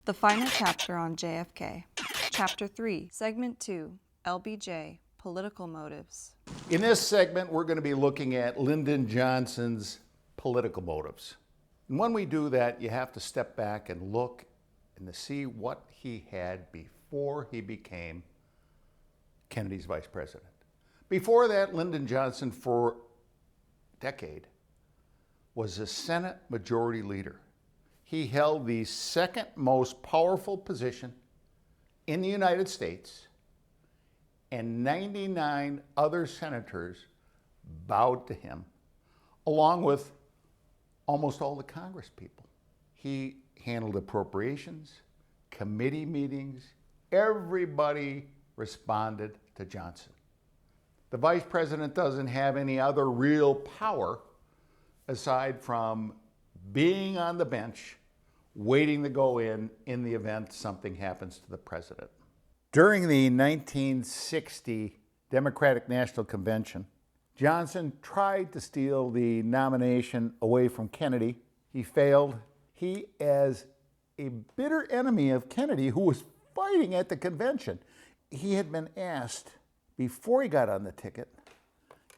The final chapter on JFK. Chapter 3, Segment 2, LBJ, Political Motives. In this segment, we're going to be looking at Lyndon Johnson's political motives. And when we do that, you have to step back and look and to see what he had before he became Kennedy's vice president. Before that, Lyndon Johnson, for a decade, was a Senate Majority Leader. He held the second most powerful position in the United States, and 99 other senators bowed to him, along with almost all the Congress people. He handled appropriations, committee meetings. Everybody responded to Johnson. The vice president doesn't have any other real power aside from being on the bench, waiting to go in the event something happens to the president. During the 1960 Democratic National Convention, Johnson tried to steal the nomination away from Kennedy. He failed. He, as a bitter enemy of Kennedy, who was fighting at the convention, he had been asked before he got on the ticket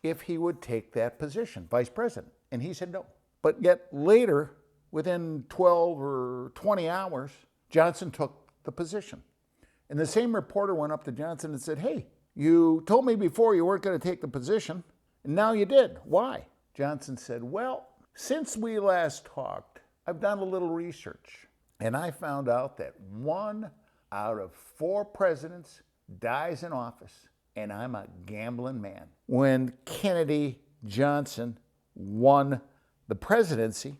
if he would take that position, vice president, and he said no. But yet later, within 12 or 20 hours, Johnson took the position. And the same reporter went up to Johnson and said, "Hey, you told me before you weren't going to take the position, and now you did. Why?" Johnson said, "Well, since we last talked, I've done a little research, and I found out that 1 out of 4 presidents dies in office, and I'm a gambling man." When Kennedy Johnson won the presidency,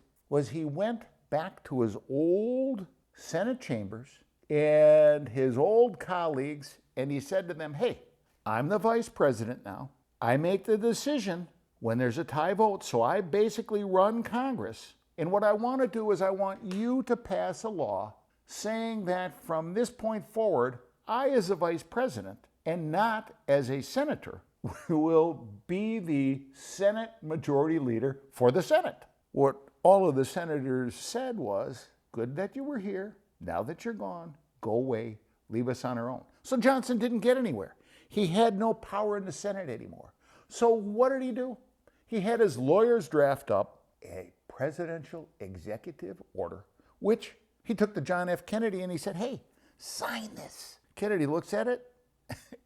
he went back to his old Senate chambers and his old colleagues, and he said to them, "Hey, I'm the vice president now. I make the decision when there's a tie vote, so I basically run Congress. And what I want to do is I want you to pass a law saying that from this point forward, I, as a vice president, and not as a senator, will be the Senate Majority Leader for the Senate." What all of the senators said was, "Good that you were here. Now that you're gone, go away, leave us on our own." So Johnson didn't get anywhere. He had no power in the Senate anymore. So what did he do? He had his lawyers draft up a presidential executive order, which he took to John F. Kennedy and he said, "Hey, sign this." Kennedy looks at it,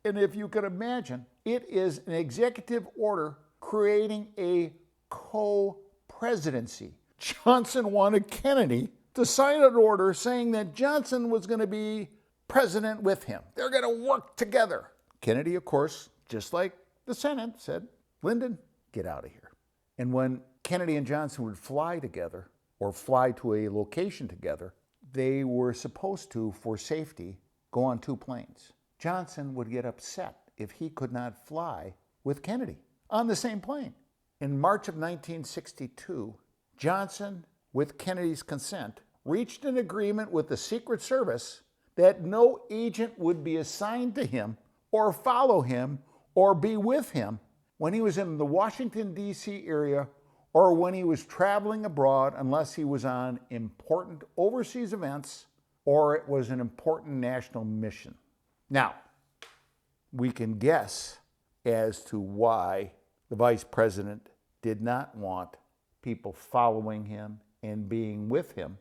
and if you can imagine, it is an executive order creating a co-presidency. Johnson wanted Kennedy to sign an order saying that Johnson was going to be president with him. They're going to work together. Kennedy, of course, just like the Senate, said, "Lyndon, get out of here." And when Kennedy and Johnson would fly together or fly to a location together, they were supposed to, for safety, go on 2 planes. Johnson would get upset if he could not fly with Kennedy on the same plane. In March of 1962, Johnson, with Kennedy's consent, reached an agreement with the Secret Service that no agent would be assigned to him or follow him or be with him when he was in the Washington, D.C. area or when he was traveling abroad, unless he was on important overseas events or it was an important national mission. Now, we can guess as to why the vice president did not want people following him and being with him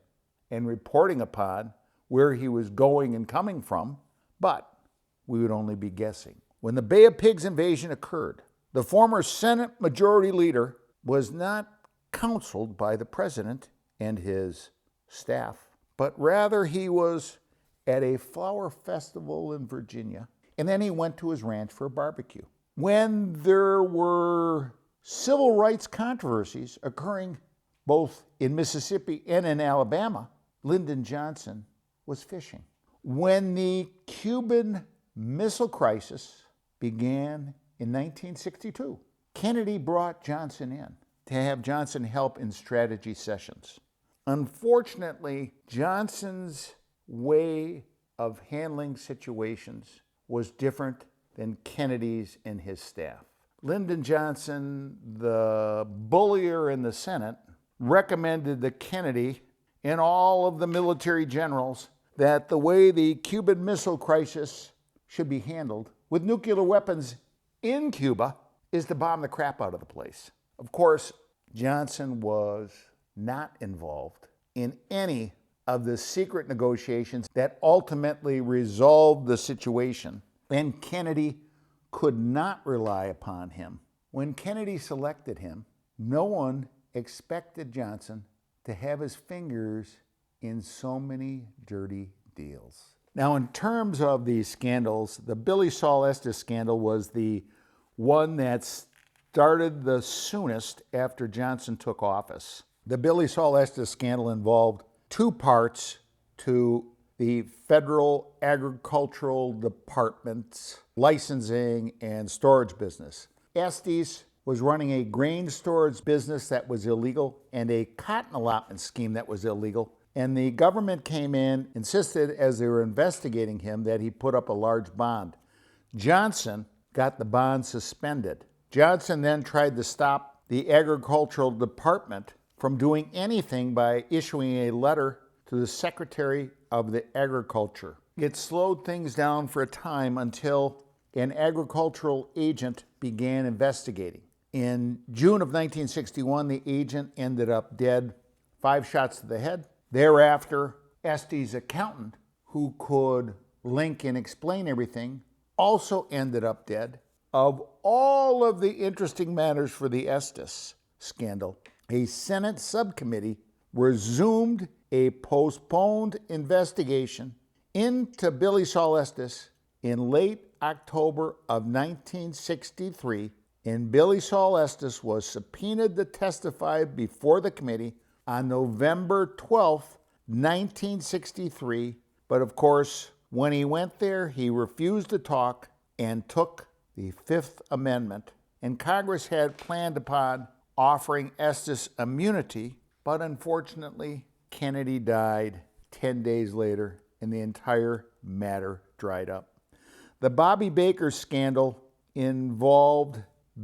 and reporting upon where he was going and coming from, but we would only be guessing. When the Bay of Pigs invasion occurred, the former Senate Majority Leader was not counseled by the president and his staff, but rather he was at a flower festival in Virginia, and then he went to his ranch for a barbecue. When there were civil rights controversies occurring both in Mississippi and in Alabama, Lyndon Johnson was fishing. When the Cuban Missile Crisis began in 1962, Kennedy brought Johnson in to have Johnson help in strategy sessions. Unfortunately, Johnson's way of handling situations was different than Kennedy's and his staff. Lyndon Johnson, the bullier in the Senate, recommended that Kennedy and all of the military generals that the way the Cuban Missile Crisis should be handled with nuclear weapons in Cuba is to bomb the crap out of the place. Of course, Johnson was not involved in any of the secret negotiations that ultimately resolved the situation, and Kennedy could not rely upon him. When Kennedy selected him, no one expected Johnson to have his fingers in so many dirty deals. Now, in terms of these scandals, the Billy Saul Estes scandal was the one that started the soonest after Johnson took office. The Billy Saul Estes scandal involved two parts to the Federal Agricultural Department's licensing and storage business. Estes was running a grain storage business that was illegal and a cotton allotment scheme that was illegal. And the government came in, insisted as they were investigating him that he put up a large bond. Johnson got the bond suspended. Johnson then tried to stop the Agricultural Department from doing anything by issuing a letter to the Secretary of the Agriculture. It slowed things down for a time until an agricultural agent began investigating. In June of 1961, the agent ended up dead, 5 shots to the head. Thereafter, Estes' accountant, who could link and explain everything, also ended up dead. Of all of the interesting matters for the Estes scandal, a Senate subcommittee resumed a postponed investigation into Billy Saul Estes in late October of 1963, and Billy Saul Estes was subpoenaed to testify before the committee on November 12th, 1963, but of course, when he went there, he refused to talk and took the Fifth Amendment, and Congress had planned upon offering Estes immunity, but unfortunately, Kennedy died 10 days later, and the entire matter dried up. The Bobby Baker scandal involved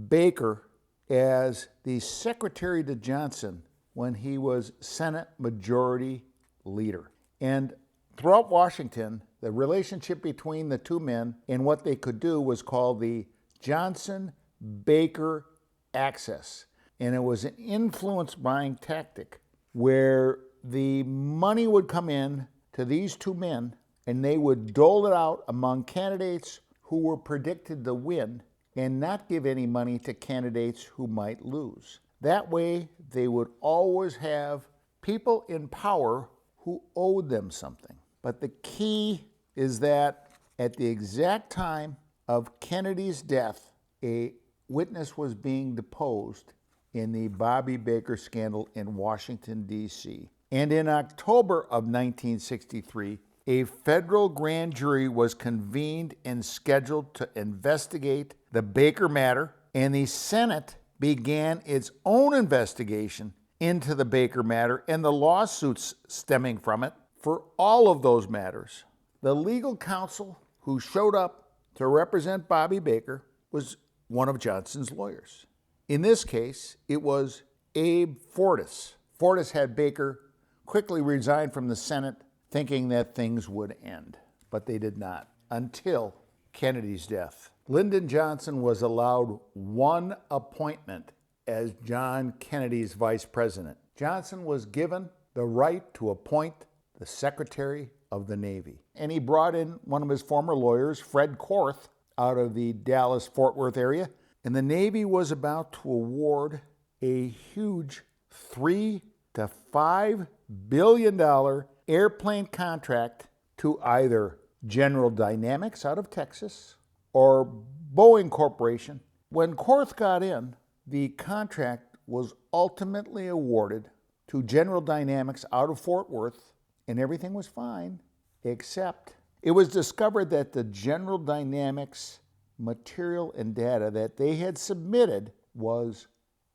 Baker as the secretary to Johnson when he was Senate Majority Leader. And throughout Washington, the relationship between the two men and what they could do was called the Johnson-Baker Axis. And it was an influence buying tactic where the money would come in to these two men and they would dole it out among candidates who were predicted to win and not give any money to candidates who might lose. That way, they would always have people in power who owed them something. But the key is that at the exact time of Kennedy's death, a witness was being deposed in the Bobby Baker scandal in Washington, D.C. And in October of 1963, a federal grand jury was convened and scheduled to investigate the Baker matter, and the Senate began its own investigation into the Baker matter and the lawsuits stemming from it for all of those matters. The legal counsel who showed up to represent Bobby Baker was one of Johnson's lawyers. In this case, it was Abe Fortas. Fortas had Baker quickly resign from the Senate, thinking that things would end, but they did not until Kennedy's death. Lyndon Johnson was allowed one appointment as John Kennedy's vice president. Johnson was given the right to appoint the Secretary of the Navy. And he brought in one of his former lawyers, Fred Korth, out of the Dallas-Fort Worth area. And the Navy was about to award a huge $3 to $5 billion airplane contract to either General Dynamics out of Texas or Boeing Corporation. When Korth got in, the contract was ultimately awarded to General Dynamics out of Fort Worth, and everything was fine, except it was discovered that the General Dynamics material and data that they had submitted was,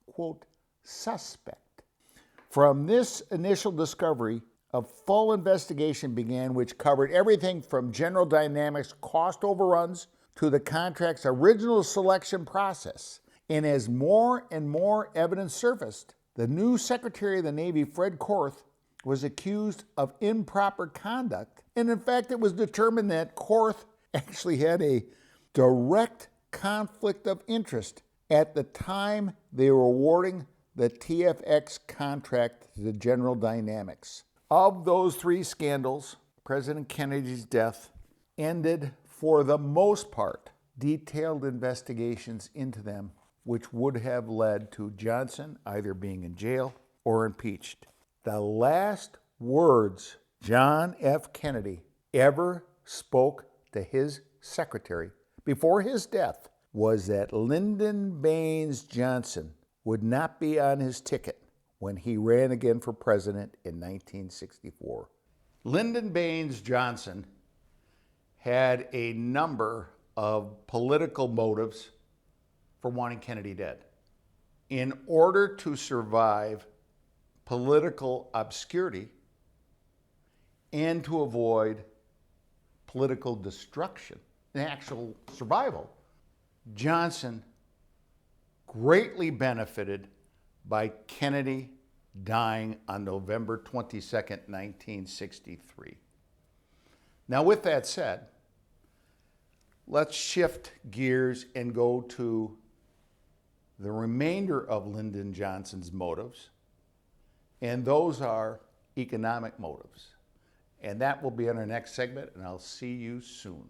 quote, suspect. From this initial discovery, a full investigation began, which covered everything from General Dynamics cost overruns to the contract's original selection process. And as more and more evidence surfaced, the new Secretary of the Navy, Fred Korth, was accused of improper conduct, and in fact, it was determined that Korth actually had a direct conflict of interest at the time they were awarding the TFX contract to General Dynamics. Of those three scandals, President Kennedy's death ended, for the most part, detailed investigations into them, which would have led to Johnson either being in jail or impeached. The last words John F. Kennedy ever spoke to his secretary before his death was that Lyndon Baines Johnson would not be on his ticket when he ran again for president in 1964. Lyndon Baines Johnson had a number of political motives for wanting Kennedy dead. In order to survive political obscurity and to avoid political destruction and actual survival, Johnson greatly benefited by Kennedy dying on November 22nd, 1963. Now, with that said, let's shift gears and go to the remainder of Lyndon Johnson's motives, and those are economic motives. And that will be in our next segment, and I'll see you soon.